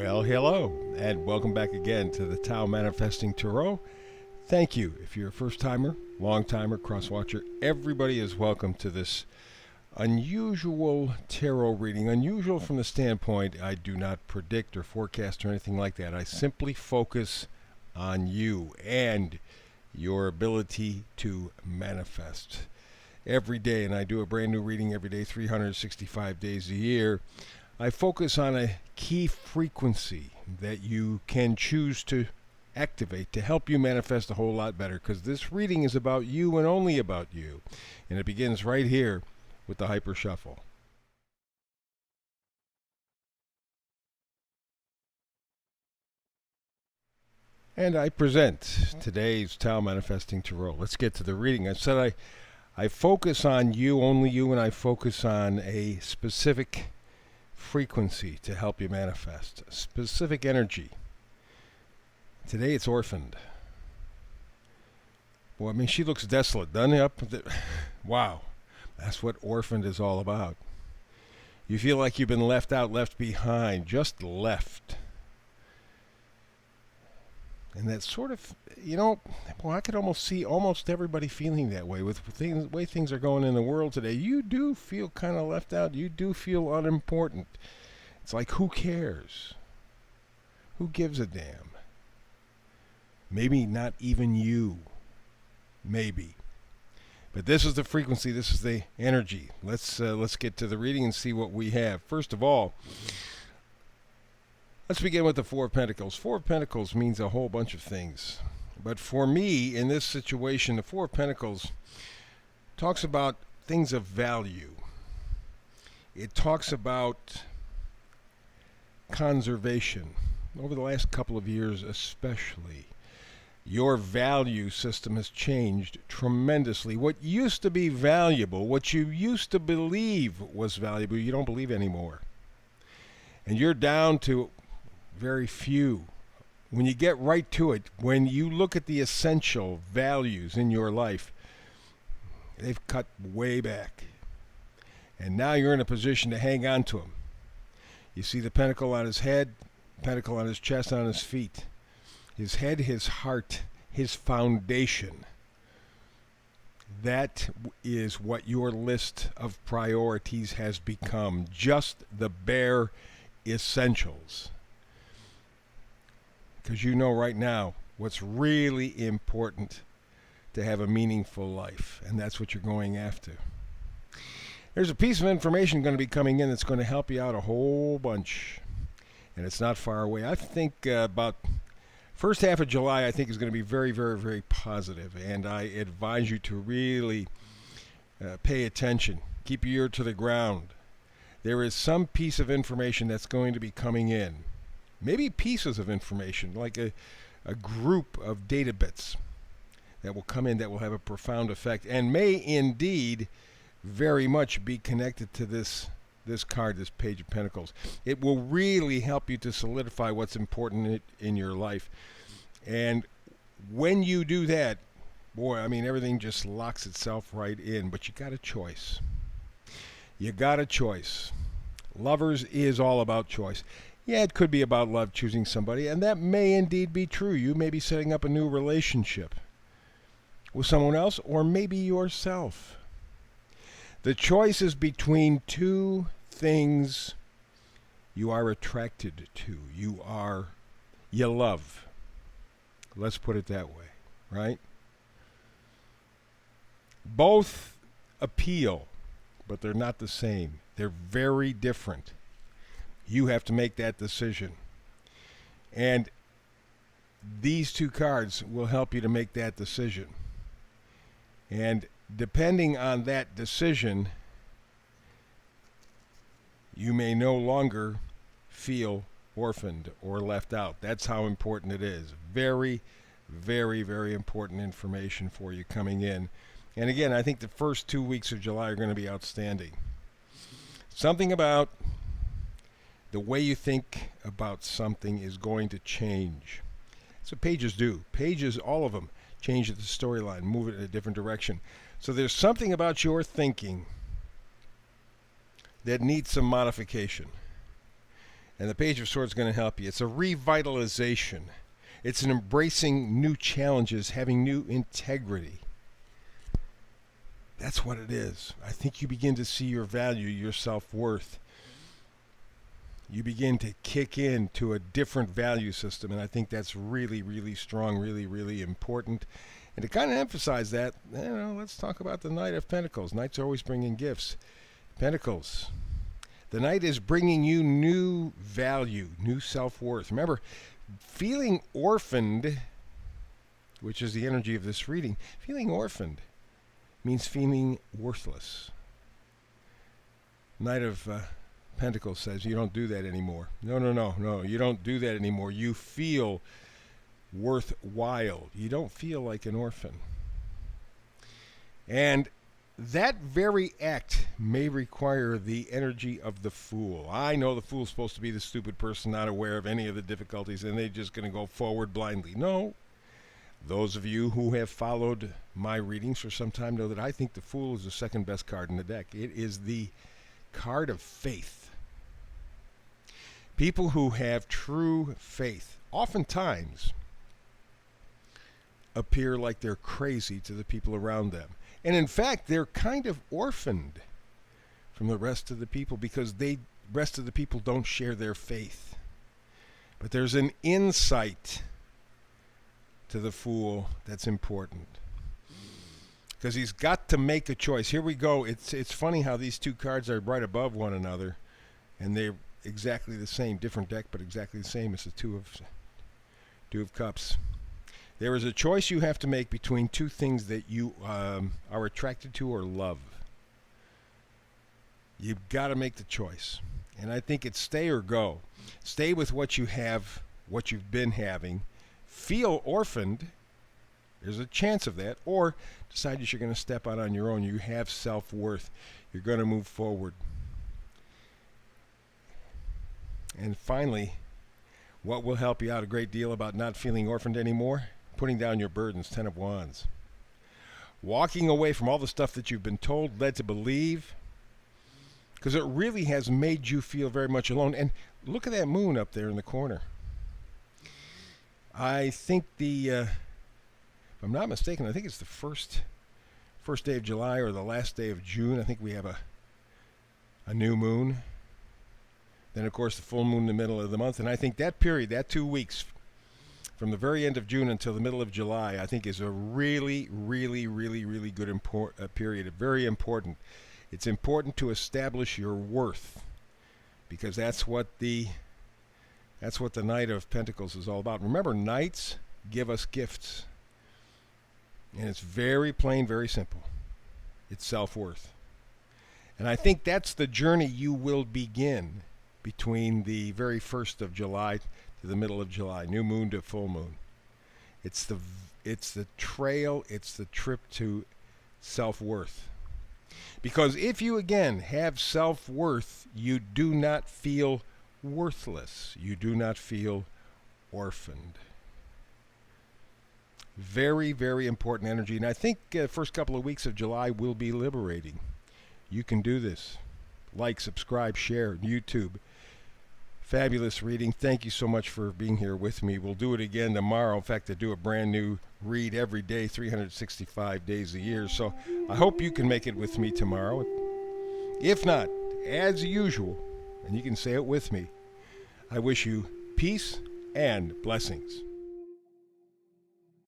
Well, hello, and welcome back again to the Tao Manifesting Tarot. Thank you. If you're a first timer, long timer, cross watcher, everybody is welcome to this unusual tarot reading. Unusual from the standpoint I do not predict or forecast or anything like that. I simply focus on you and your ability to manifest every day. And I do a brand new reading every day, 365 days a year. I focus on a key frequency that you can choose to activate to help you manifest a whole lot better, because this reading is about you and only about you. And it begins right here with the Hyper Shuffle. And I present today's Tao Manifesting Tarot. Let's get to the reading. I said I focus on you, only you, and I focus on a specific frequency to help you manifest, specific energy. Today it's orphaned. Well, I mean, she looks desolate, doesn't it? Wow, that's what orphaned is all about. You feel like you've been left out, left behind, just left. And that sort of, I could almost see almost everybody feeling that way with the way things are going in the world today. You do feel kind of left out. You do feel unimportant. It's like, who cares? Who gives a damn? Maybe not even you. Maybe. But this is the frequency. This is the energy. Let's get to the reading and see what we have. First of all, let's begin with the Four of Pentacles. Four of Pentacles means a whole bunch of things. But for me, in this situation, the Four of Pentacles talks about things of value. It talks about conservation. Over the last couple of years especially, your value system has changed tremendously. What used to be valuable, what you used to believe was valuable, you don't believe anymore. And you're down to very few. When you get right to it, when you look at the essential values in your life, they've cut way back. And now you're in a position to hang on to them. You see the pentacle on his head, pentacle on his chest, on his feet. His head, his heart, his foundation. That is what your list of priorities has become. Just the bare essentials. Because you know right now what's really important to have a meaningful life, and that's what you're going after. There's a piece of information going to be coming in that's going to help you out a whole bunch, and it's not far away. I think about first half of July, I think, is going to be very, very, very positive, and I advise you to really pay attention. Keep your ear to the ground. There is some piece of information that's going to be coming in. Maybe pieces of information, like a group of data bits that will come in that will have a profound effect and may indeed very much be connected to this card, this Page of Pentacles. It will really help you to solidify what's important in your life. And when you do that, boy, I mean, everything just locks itself right in. But you got a choice. You got a choice. Lovers is all about choice. Yeah, it could be about love, choosing somebody, and that may indeed be true. You may be setting up a new relationship with someone else, or maybe yourself. The choice is between two things you are attracted to, you love. Let's put it that way, right? Both appeal, but they're not the same. They're very different. You have to make that decision. And these two cards will help you to make that decision. And depending on that decision, you may no longer feel orphaned or left out. That's how important it is. Very, very, very important information for you coming in. And again, I think the first 2 weeks of July are going to be outstanding. Something about the way you think about something is going to change. That's what pages do. Pages, all of them, change the storyline, move it in a different direction. So there's something about your thinking that needs some modification. And the Page of Swords is going to help you. It's a revitalization. It's an embracing new challenges, having new integrity. That's what it is. I think you begin to see your value, your self-worth. You begin to kick into a different value system, and I think that's really, really strong, really, really important. And to kind of emphasize that, let's talk about the Knight of Pentacles. Knights are always bringing gifts. Pentacles. The Knight is bringing you new value, new self-worth. Remember, feeling orphaned, which is the energy of this reading, feeling orphaned means feeling worthless. Knight of Pentacles says you don't do that anymore. No, you don't do that anymore. You feel worthwhile. You don't feel like an orphan. And that very act may require the energy of the Fool. I know the Fool's supposed to be the stupid person not aware of any of the difficulties and they're just going to go forward blindly. No. Those of you who have followed my readings for some time know that I think the Fool is the second best card in the deck. It is the card of faith. People who have true faith oftentimes appear like they're crazy to the people around them. And in fact, they're kind of orphaned from the rest of the people because the rest of the people don't share their faith. But there's an insight to the Fool that's important. Because he's got to make a choice. Here we go. It's funny how these two cards are right above one another. And they're exactly the same. Different deck, but exactly the same as the Two of Cups. There is a choice you have to make between two things that you are attracted to or love. You've got to make the choice. And I think it's stay or go. Stay with what you have, what you've been having. Feel orphaned. There's a chance of that. Or decide that you're going to step out on your own. You have self-worth. You're going to move forward. And finally, what will help you out a great deal about not feeling orphaned anymore? Putting down your burdens, 10 of Wands. Walking away from all the stuff that you've been told, led to believe, because it really has made you feel very much alone. And look at that moon up there in the corner. I think if I'm not mistaken, I think it's the first day of July or the last day of June. I think we have a new moon. Then, of course, the full moon in the middle of the month. And I think that period, that 2 weeks, from the very end of June until the middle of July, I think is a really, really, really, really good period. Very important. It's important to establish your worth, because that's what the Knight of Pentacles is all about. Remember, knights give us gifts. And it's very plain, very simple. It's self-worth. And I think that's the journey you will begin between the very 1st of July to the middle of July, new moon to full moon. It's the trail, it's the trip to self-worth. Because if you, again, have self-worth, you do not feel worthless. You do not feel orphaned. Very, very important energy. And I think first couple of weeks of July will be liberating. You can do this. Like, subscribe, share, YouTube. Fabulous reading. Thank you so much for being here with me. We'll do it again tomorrow. In fact, I do a brand new read every day, 365 days a year. So I hope you can make it with me tomorrow. If not, as usual, and you can say it with me, I wish you peace and blessings.